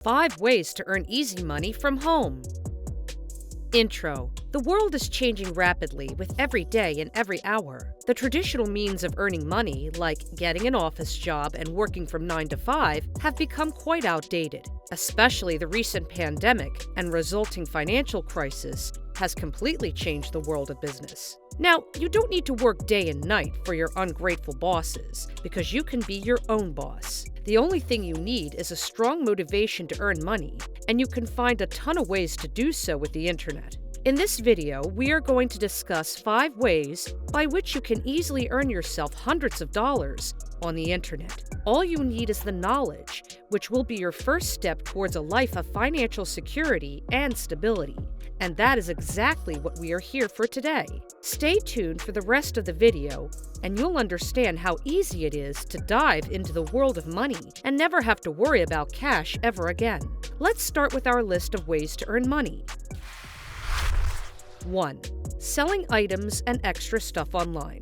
5 ways to earn easy money from home. Intro. The world is changing rapidly with every day and every hour. The traditional means of earning money, like getting an office job and working from 9 to 5, have become quite outdated. Especially the recent pandemic and resulting financial crisis has completely changed the world of business. Now, you don't need to work day and night for your ungrateful bosses, because you can be your own boss. The only thing you need is a strong motivation to earn money, and you can find a ton of ways to do so with the internet. In this video, we are going to discuss 5 ways by which you can easily earn yourself hundreds of dollars on the internet. All you need is the knowledge, which will be your first step towards a life of financial security and stability. And that is exactly what we are here for today. Stay tuned for the rest of the video, and you'll understand how easy it is to dive into the world of money and never have to worry about cash ever again. Let's start with our list of ways to earn money. 1. Selling items and extra stuff online.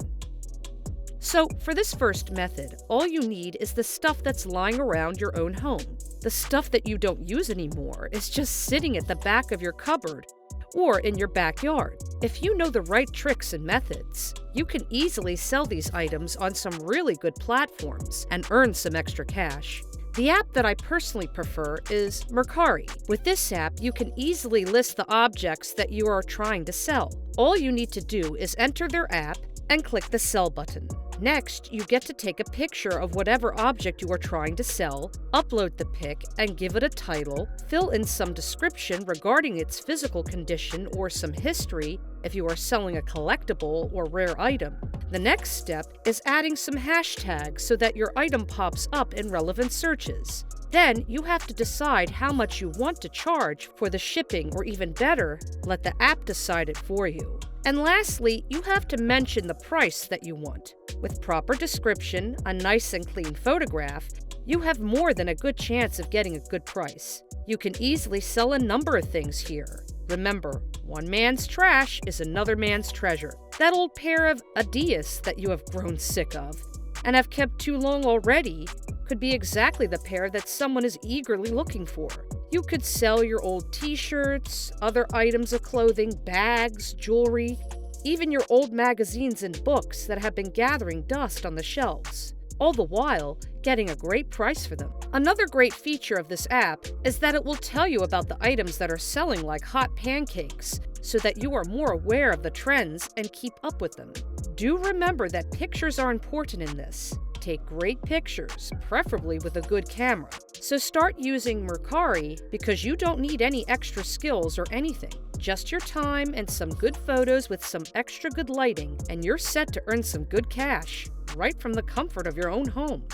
So, for this first method, all you need is the stuff that's lying around your own home. The stuff that you don't use anymore is just sitting at the back of your cupboard or in your backyard. If you know the right tricks and methods, you can easily sell these items on some really good platforms and earn some extra cash. The app that I personally prefer is Mercari. With this app, you can easily list the objects that you are trying to sell. All you need to do is enter their app and click the sell button. Next, you get to take a picture of whatever object you are trying to sell, upload the pic, and give it a title, fill in some description regarding its physical condition or some history if you are selling a collectible or rare item. The next step is adding some hashtags so that your item pops up in relevant searches. Then you have to decide how much you want to charge for the shipping, or even better, let the app decide it for you. And lastly, you have to mention the price that you want. With proper description, a nice and clean photograph, you have more than a good chance of getting a good price. You can easily sell a number of things here. Remember, one man's trash is another man's treasure. That old pair of Adidas that you have grown sick of and have kept too long already could be exactly the pair that someone is eagerly looking for. You could sell your old t-shirts, other items of clothing, bags, jewelry, even your old magazines and books that have been gathering dust on the shelves, all the while getting a great price for them. Another great feature of this app is that it will tell you about the items that are selling like hot pancakes, so that you are more aware of the trends and keep up with them. Do remember that pictures are important in this. Take great pictures, preferably with a good camera. So start using Mercari because you don't need any extra skills or anything. Just your time and some good photos with some extra good lighting, and you're set to earn some good cash, right from the comfort of your own home.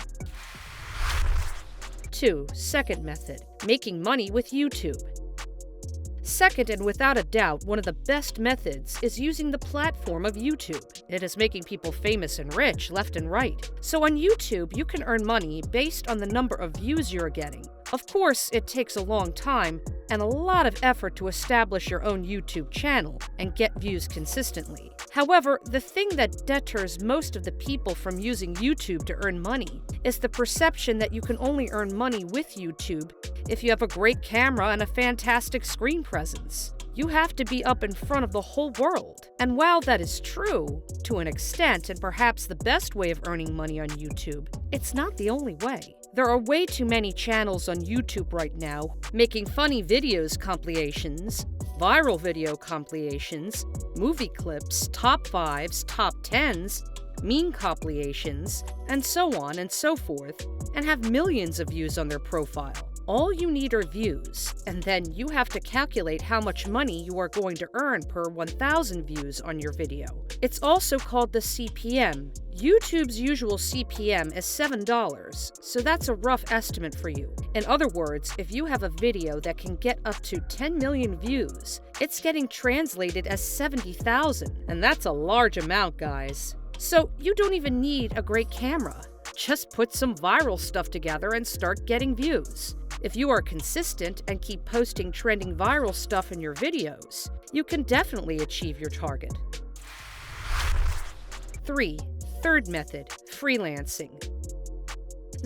2. Second method, making money with YouTube. Second, and without a doubt, one of the best methods is using the platform of YouTube. It is making people famous and rich left and right. So on YouTube, you can earn money based on the number of views you're getting. Of course, it takes a long time and a lot of effort to establish your own YouTube channel and get views consistently. However, the thing that deters most of the people from using YouTube to earn money is the perception that you can only earn money with YouTube if you have a great camera and a fantastic screen presence. You have to be up in front of the whole world. And while that is true, to an extent, and perhaps the best way of earning money on YouTube, it's not the only way. There are way too many channels on YouTube right now making funny videos compilations, viral video compilations, movie clips, top 5s, top 10s, meme compilations, and so on and so forth, and have millions of views on their profile. All you need are views, and then you have to calculate how much money you are going to earn per 1,000 views on your video. It's also called the CPM. YouTube's usual CPM is $7, so that's a rough estimate for you. In other words, if you have a video that can get up to 10 million views, it's getting translated as 70,000, and that's a large amount, guys. So you don't even need a great camera. Just put some viral stuff together and start getting views. If you are consistent and keep posting trending viral stuff in your videos, you can definitely achieve your target. 3. Third method, freelancing.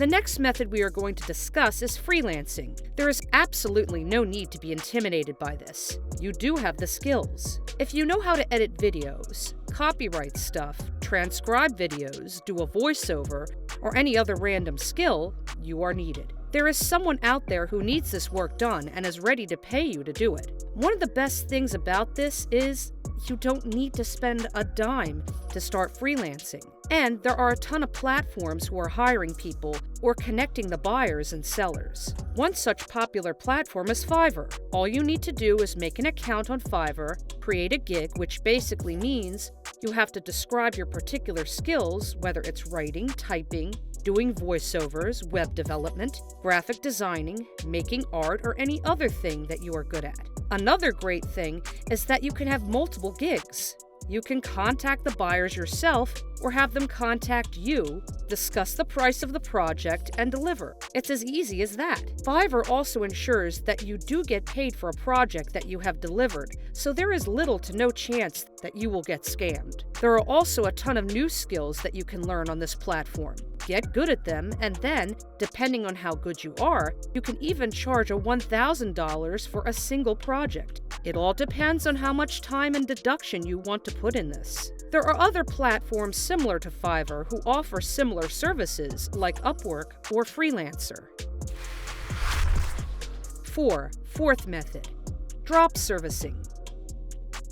The next method we are going to discuss is freelancing. There is absolutely no need to be intimidated by this. You do have the skills. If you know how to edit videos, copyright stuff, transcribe videos, do a voiceover, or any other random skill, you are needed. There is someone out there who needs this work done and is ready to pay you to do it. One of the best things about this is you don't need to spend a dime to start freelancing. And there are a ton of platforms who are hiring people or connecting the buyers and sellers. One such popular platform is Fiverr. All you need to do is make an account on Fiverr, create a gig, which basically means you have to describe your particular skills, whether it's writing, typing, doing voiceovers, web development, graphic designing, making art, or any other thing that you are good at. Another great thing is that you can have multiple gigs. You can contact the buyers yourself or have them contact you, discuss the price of the project, and deliver. It's as easy as that. Fiverr also ensures that you do get paid for a project that you have delivered, so there is little to no chance that you will get scammed. There are also a ton of new skills that you can learn on this platform. Get good at them, and then, depending on how good you are, you can even charge a $1,000 for a single project. It all depends on how much time and deduction you want to put in this. There are other platforms similar to Fiverr who offer similar services like Upwork or Freelancer. Fourth method, drop servicing.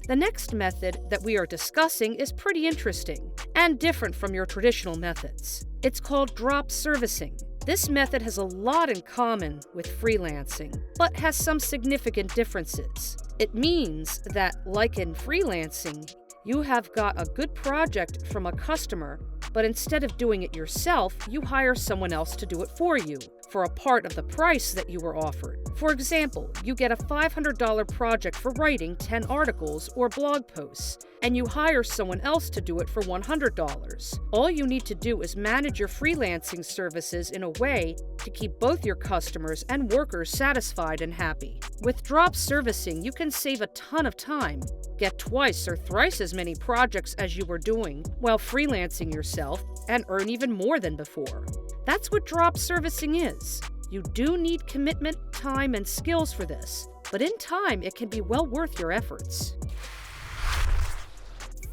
The next method that we are discussing is pretty interesting and different from your traditional methods. It's called drop servicing. This method has a lot in common with freelancing, but has some significant differences. It means that, like in freelancing, you have got a good project from a customer, but instead of doing it yourself, you hire someone else to do it for you, for a part of the price that you were offered. For example, you get a $500 project for writing 10 articles or blog posts, and you hire someone else to do it for $100. All you need to do is manage your freelancing services in a way to keep both your customers and workers satisfied and happy. With drop servicing, you can save a ton of time, get twice or thrice as many projects as you were doing while freelancing yourself, and earn even more than before. That's what drop servicing is. You do need commitment, time, and skills for this, but in time, it can be well worth your efforts.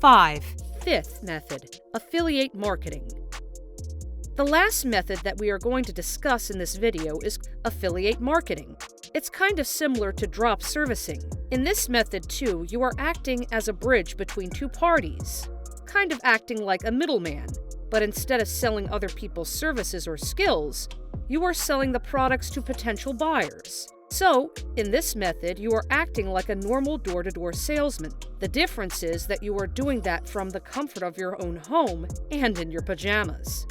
5th method, affiliate marketing. The last method that we are going to discuss in this video is affiliate marketing. It's kind of similar to drop servicing. In this method, too, you are acting as a bridge between two parties, kind of acting like a middleman. But instead of selling other people's services or skills, you are selling the products to potential buyers. So, in this method, you are acting like a normal door-to-door salesman. The difference is that you are doing that from the comfort of your own home and in your pajamas.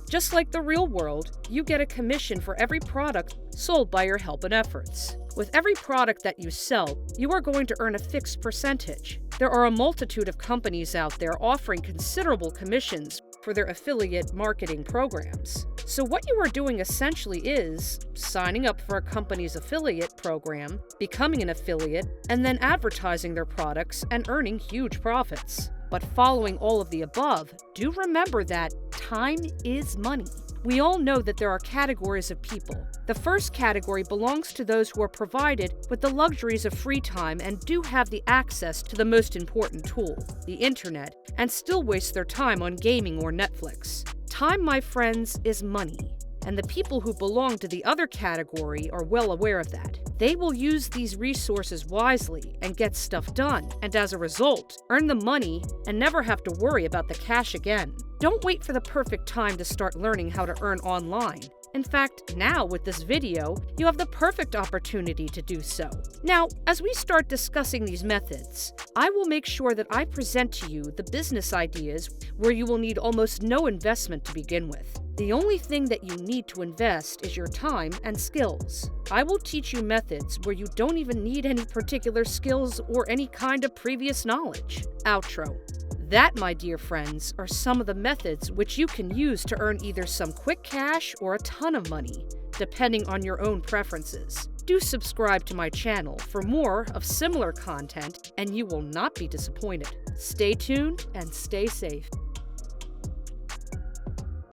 Just like the real world, you get a commission for every product sold by your help and efforts. With every product that you sell, you are going to earn a fixed percentage. There are a multitude of companies out there offering considerable commissions for their affiliate marketing programs. So what you are doing essentially is signing up for a company's affiliate program, becoming an affiliate, and then advertising their products and earning huge profits. But following all of the above, do remember that time is money. We all know that there are categories of people. The first category belongs to those who are provided with the luxuries of free time and do have the access to the most important tool, the internet, and still waste their time on gaming or Netflix. Time, my friends, is money. And the people who belong to the other category are well aware of that. They will use these resources wisely and get stuff done, and as a result, earn the money and never have to worry about the cash again. Don't wait for the perfect time to start learning how to earn online. In fact, now with this video, you have the perfect opportunity to do so. Now, as we start discussing these methods, I will make sure that I present to you the business ideas where you will need almost no investment to begin with. The only thing that you need to invest is your time and skills. I will teach you methods where you don't even need any particular skills or any kind of previous knowledge. Outro. That, my dear friends, are some of the methods which you can use to earn either some quick cash or a ton of money, depending on your own preferences. Do subscribe to my channel for more of similar content, and you will not be disappointed. Stay tuned and stay safe.